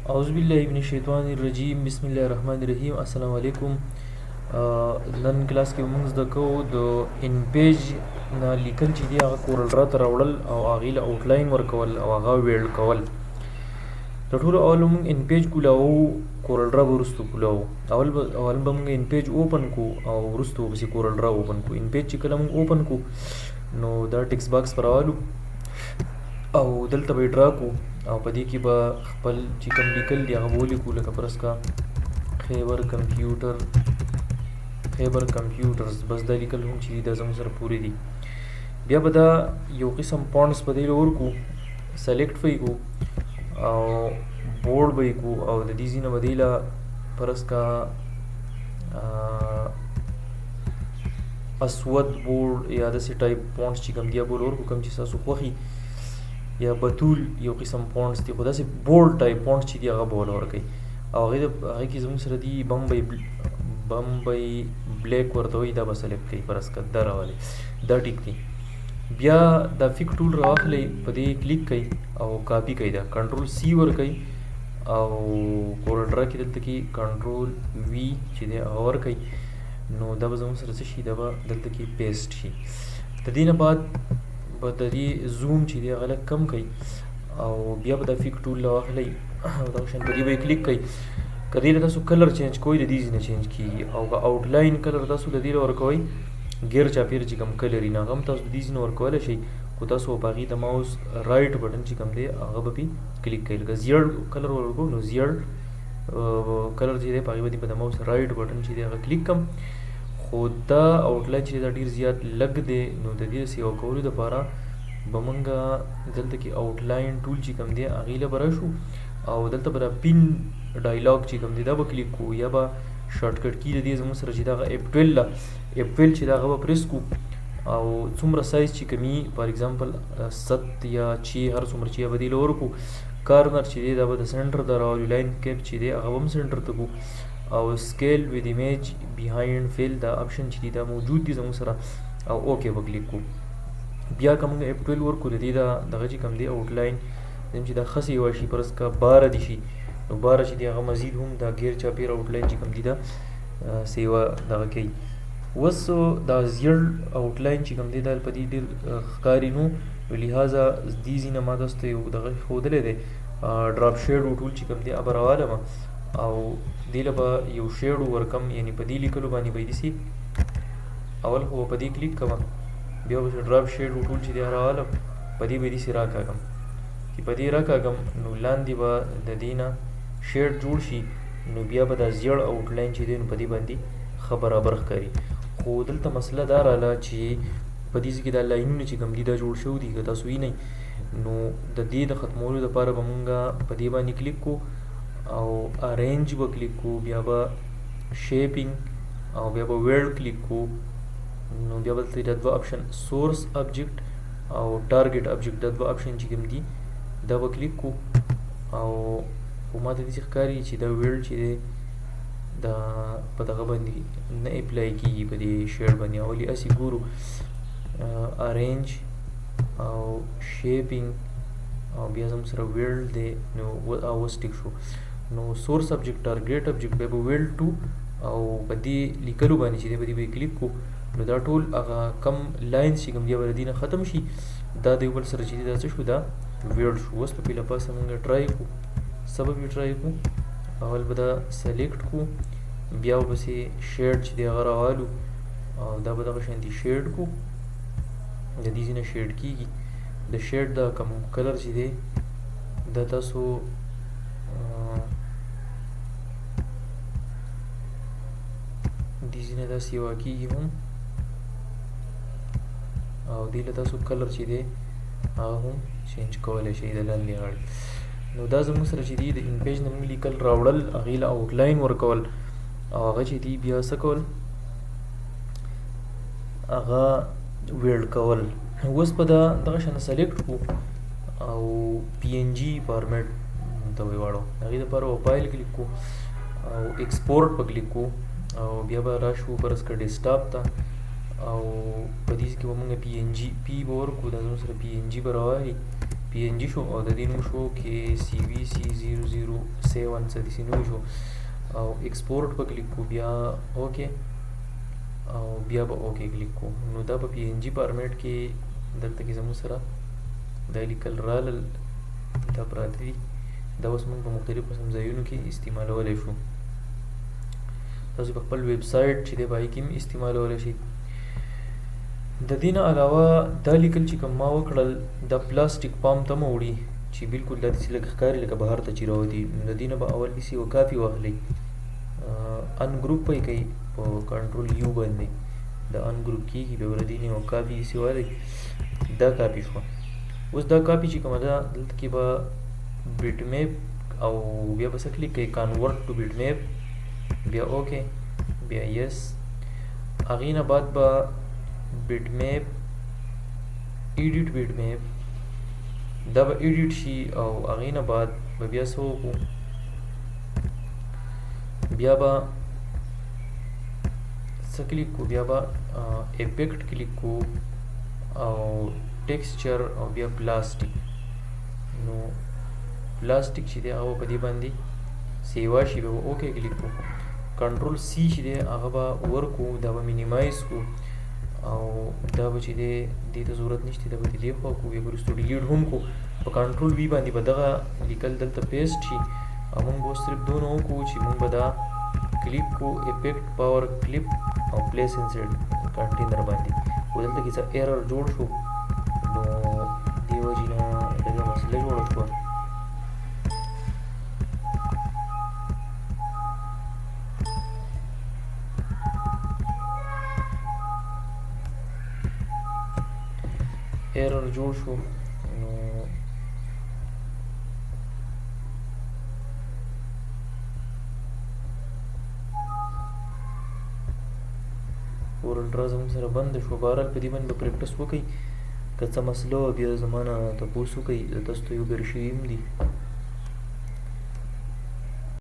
اعوذ بالله من الشیطان الرجیم بسم الله الرحمن الرحیم السلام علیکم. نن کلاس کې موږ زده کوو د ان پیج نه لیکل چې دی هغه کورل ډرا ته راوړل او هغې له آوټلاین ورکول او هغه ویلډ کول. د ټولو اول موږ ان پیج کولاوو، کورل ډرا به وروستو کولاوو. اول به موږ ان پیج اوپن کو او وروستو به پسې کورل ډرا اوپن کو. ان پیج چې کله موږ اوپن کو نو دا ټکس باکس به راوالو او دلته به یې ډرا کو او په دې کې به خپل چې کوم لیکل دي هغه به ولیکو، لکه فرض کا خیبر کمپیوټرز. بس دا لیکل هم چې دي دا زموږ سره پورې دي. بیا به دا یو قسم پونټس په دې له ورکو، سلیکټ به یې کو او بورډ به یې کو او د دې ځینه به دې له فرض کا اسود بورډ یا داسې ټایپ پونټس چې کوم دي هغه به ورکو، کوم چې ستاسو خوښي، یا بتول یو قسم پونټس دي، خو داسې بورډ ټایپ پونټس چې دي هغه به ول ورکوي. او هغې کې زموږ سره دي بمبئی بلیک ورته وایي، دا به سلیکټ کوي فرض که دا راولي، دا ټیک دی. بیا دا فیک ټول راواخلئ، په دې کلیک کوئ او کاپي کوئ، دا کنټرول سی ورکوئ او کورل ډرا کې دلته کې کنټرول وي چې دی هغه ورکوئ، نو دا به زموږ سره څه شي، دا به دلته کې پیسټ شي. د دې نه بعد به د دې زوم چې دی هغه لږ کم کوئ او بیا به دا فیک ټول راواخلئ او دغه شان په دې به یې کلیک کوئ. که دې له تاسو کلر چینج کوئ د دې ځینې چینج کېږي، او که آوټلاین کلر تاسو د دې له ورکوئ، ګیر چاپېره چې کوم کلر وي نو هغه هم تاسو د دې ځینې ورکولی شئ، خو تاسو په هغې د ماوس رایټ بټن چې کوم دی هغه به پې کلیک کوئ. لکه زیړ کلر ورکوو نو زیړ کلر چې دی په هغې باندې به د ماوس رایټ بټن چې دی هغه کلیک کړم. خو دا آوټلاین چې دی دا ډېر زیات لږ دی، نو د دې سیوا کولو دپاره به موږ دلته کې آوټلاین ټول چې کوم دی هغې له به راشو او دلته به دا پین ډایلاګ چې کوم دی دا به کلیک کوو، یا به شارټکټ کی د دې زموږ سره چې دغه F12 چې دغه به پریس کو او څومره سایز چې کمی فار ایگزامپل 7 یا 6 هر څومره چې به دې له ورکو. کارنر چې دی دا به د سنټر د راولو، لاین کیپ چې دی هغه به هم سنټر ته کو او سکیل ود ایمیج بیهایند فیل دا آپشن چې دی دا موجود دي زموږ سره او اوکې به کلیک کو. بیا که موږ F12 ورکو د دې دغه چې کوم دی آوټلاین زم چې دا خسې یوه شي فرض که 12 دي شي، نو 12 چې دی هغه مزید هم دا غیر چاپېره آوټلاین چې کوم دی دا سیوا دغه کوي. اوس دا زیړ آوټلاین چې کوم دی دا په دې ډېر ښکاري نو لہٰذا دې ځینې ما تاسو ته یو دغه ښودلی دی، ډراپ شیډو ټول چې کوم دی هغه به راوالم او دې له به یو شیډو ورکم، یعنې په دې لیکلو باندې به یې داسې اول خو په دې کلیک کوم، بیا به ډراپ شیډو ټول چې دی راوالم، په دې به یې داسې راکاږم. چې په دې راکاږم نو لاندې به د دې نه شیډ جوړ شي، نو بیا به دا زیړ آوټلاین چې دی نو په دې باندې ښه برابر ښکاري. خو دلته مسله دا راله چې په دې ځای کې دا لاینونه چې کوم دي دا جوړ شوي دي، که تاسو وینئ نو د دې د ختمولو دپاره به مونږ په دې باندې کلیک کو او ارینج به کلیک کو، بیا به شیپینګ او بیا به ویلډ کلیک کو. نو بیا به دلته دا دوه آپشن سورس آبجیکټ او ټارګیټ آبجیکټ دا دوه آپشن چې کوم دي دا به کلیک کو او خو ما ته داسې ښکاري چې دا ویلډ چې دی دا په دغه باندې نه اپلای کېږي، په دې شیډ باندې. اولې هسې ګورو ارینج او شیپینګ او بیا زموږ سره ویلډ دی، نو اوس ټیک شو. نو سورس آبجیکټ ټارګیټ آبجیکټ بیا به ویلډ 2 او په دې لیکلو باندې چې دی په دې به کلیک کو، نو دا ټول هغه کم لاینز چې کوم دی به د دې نه ختم شي. دا د یو بل سره چې دی دا څه شو، دا ویلډ شو. اوس په پیله پاسه مونږ ټرای کو، سبب یې ټرای کو، اول به دا سلیکټ کو، بیا به پسې شیډ چې دی هغه راوالو او دا به دغه شانتي شیډ کو، د دې ځینې شیډ کېږي. د شیډ دا کوم کلر چې دی دا تاسو دې ځینې داسې یوه کېږي هم او دې له تاسو کلر چې دی هغه هم چینج کولی شئ د لاندې غاړې. نو دا زموږ سره چې دی د ان پیج نه موږ لیکل راوړل، هغې له آوټلاین ورکول او هغه چې دی بیا څه کول، هغه ویلډ کول. اوس به دا دغه شانه سلیکټ کو او PNG فارمیټ ته ویواړو، هغې دپاره به فایل کلیک کو او ایکسپورټ په کلیک کو او بیا به راشو فرض که ډیسکټاپ ته او په دې کې به مونږ PNG پی به ورکړو، دا زموږ سره PNG به راوالي، PNG شو او د دې نوم شو KCVC00 7 څه داسې نه شو او ایکسپورټ په کلیک کو بیا اوکې او بیا به اوکې کلیک کو نو دا په پی ان جی فارمیټ کې دلته کې زموږ سره دا لیکل رالل دا پراته دي دا اوس موږ په مختلفو قسم ځایونو کې استعمالولی شو تاسو په خپل ویب سایټ چې دی په هغې کې هم استعمالولی شئ د دې نه علاوه دا لیکل چې کوم ما وکړل دا پلاسټیک پام ته مه وړي چې بالکل دا داسې لږ ښکاري لکه بهر ته چې راوځي نو د دې نه به اول داسې یوه کاپي واخلئ انګروپ به یې کوئ په کنټرول یو باندې دا انګروپ کېږي بیا ور دې نه یوه کاپي داسې والئ دا کاپي شوه اوس دا کاپي چې کومه ده دلته کې به بیټ میپ او بیا به څه کلیک کوئ کنورټ ټو بیټ میپ بیا اوکې بیا یس هغې نه بعد به بیټ میپ ایډیټ بیټ میپ دا به ایډیټ شي او هغې نه بعد به بیا څه وکړو بیا به څه کلیک کو بیا به افیکټ کلیک کو او ټیکسچر او بیا پلاسټیک نو پلاسټیک چې دی هغه په دې باندې سیوا شي به اوکې کلیک کو کنټرول سی چې دی هغه به ورکو دا به مینیمایز کو او دا به چې دی دې ته ضرورت نشته دا به دې خوا کو بیا به وروسته ډیلیټ هم کو په کنټرول وي باندې به دغه لیکل دلته پیسټ شي او موږ به صرف دونه وکړو چې موږ به دا کلیک کو افیکټ پاور کلیپ او پلیس انسیډ کنټینر باندې او دلته کې څه ایرر جوړ شو نو دې وجې نه دغه مسله جوړه شوه ایرر جوړ شو نو CorelDraw زموږ سره بند شو بهرحال په دې باندې به پریکټس وکړئ که څه مسله وه بیا زما نه تپوس وکړئ زه تاسو ته یو ګر شوي هم دي